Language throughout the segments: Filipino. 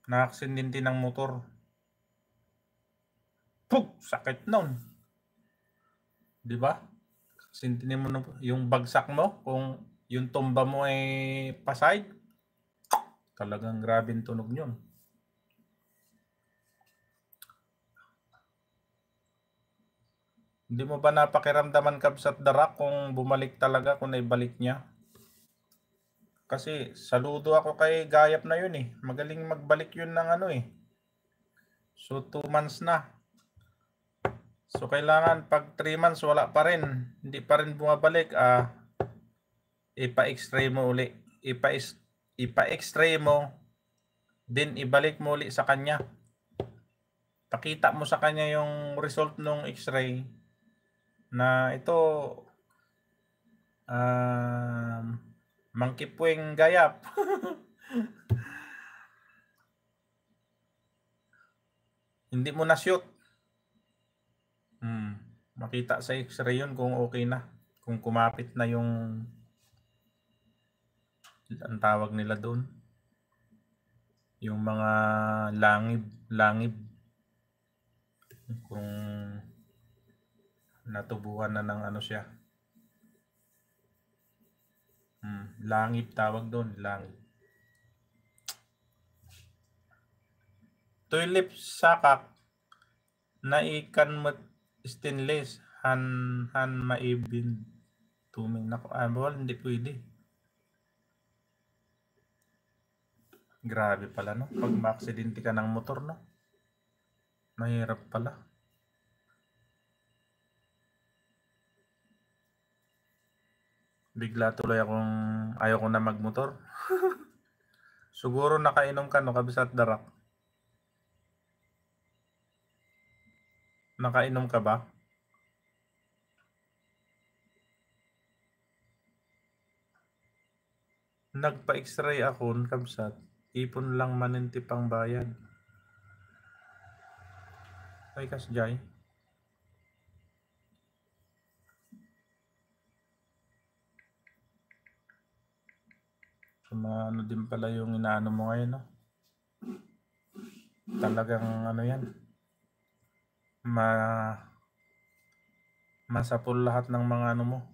Na-aksidente ng motor. Pug! Sakit nun. Di ba? Sintinin mo yung bagsak mo, kung yung tumba mo ay paside, talagang grabing tunog yun. Hindi mo ba napakiramdaman kabsat darak kung bumalik talaga, kung naibalik niya? Kasi saludo ako kay Gayap na yun eh. Magaling magbalik yun ng ano eh. So 2 months na. So kailangan pag 3 months wala pa rin, hindi pa rin bumabalik, ipa-x-ray mo uli. Ipa-x-ray mo, din ibalik mo uli sa kanya. Pakita mo sa kanya yung result ng x-ray na ito, Mangkipweng Gayap. Hindi mo na shoot. Makita sa x-ray yun kung okay na. Kung kumapit na yung, ang tawag nila doon, yung mga langib. Kung natubuhan na ng ano siya. Langib tawag doon, langib. Tulip sakak na ikan mat stainless han maibin tuming nako bawal, hindi pwede. Grabe pala no, pag ma-aksidente ka ng motor no, mahirap pala. Bigla tuloy akong ayaw ko na magmotor. Siguro nakainom ka no, kabsat darak. Nakainom ka ba? Nagpa-x-ray ako, kabsat. Ipon lang maninti pang bayad. Ay kasjay. Ano din pala yung inaano mo ngayon, no? Talagang ano yan. Masapul lahat ng mga ano mo.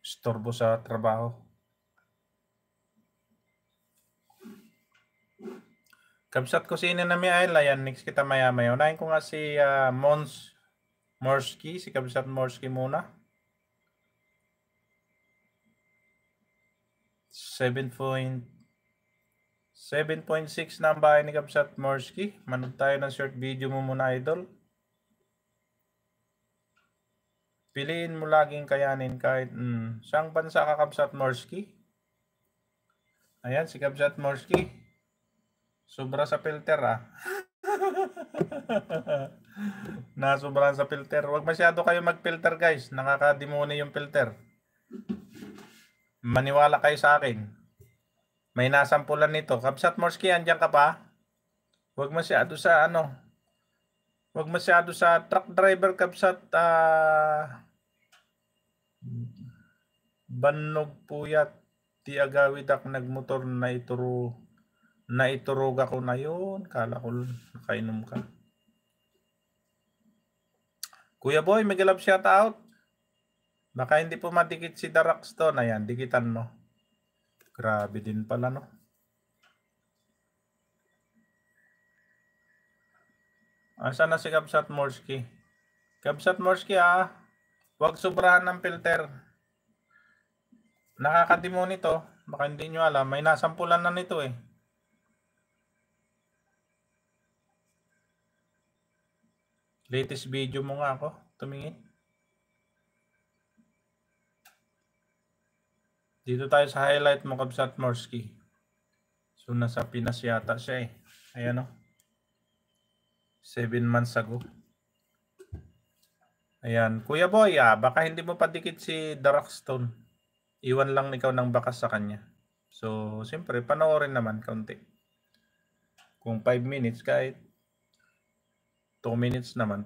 Storbo sa trabaho. Kabsat ko sino na may ayla yan. Next kita maya-maya. Unahin ko nga si Mons Morsky. Si Kabsat Morsky muna. 7.6 na ang bahay ni Kabsat Morsky. Manood tayo ng short video mo muna, idol. Piliin mo laging kayanin kahit saang bansa ka, Kabsat Morsky. Ayan, si Kabsat Morsky. Sobra sa filter Nasobrahan sa filter. Huwag masyado kayo mag-filter guys. Nakakademoni yung filter. Maniwala kayo sa akin. May nasampulan nito. Kabsat Morsky, andyan ka pa? Huwag masyado sa Huwag masyado sa truck driver, Kabsat. Banog puyat. Ti agawid ak nagmotor na iturog ako na yun. Kala ko nakainom ka. Kuya Boy, may galab shout out. Baka hindi po madikit si Daraxton. Ayan, dikitan mo. Grabe din pala no. Asa na si Kabsat Morsky? Kabsat Morsky huwag sobrahan ng filter. Nakakademo nito. Baka hindi nyo alam. May nasampulan na nito eh. Latest video mo nga ako. Tumingin. Dito tayo sa highlight mo, Kabsat Morsky. So nasa Pinas yata siya eh. Ayan o. 7 months ago. Ayan. Kuya Boy, baka hindi mo padikit si Daraxton. Iwan lang ikaw ng bakas sa kanya. So, siyempre, panoorin naman kaunti. Kung 5 minutes, kahit 2 minutes naman.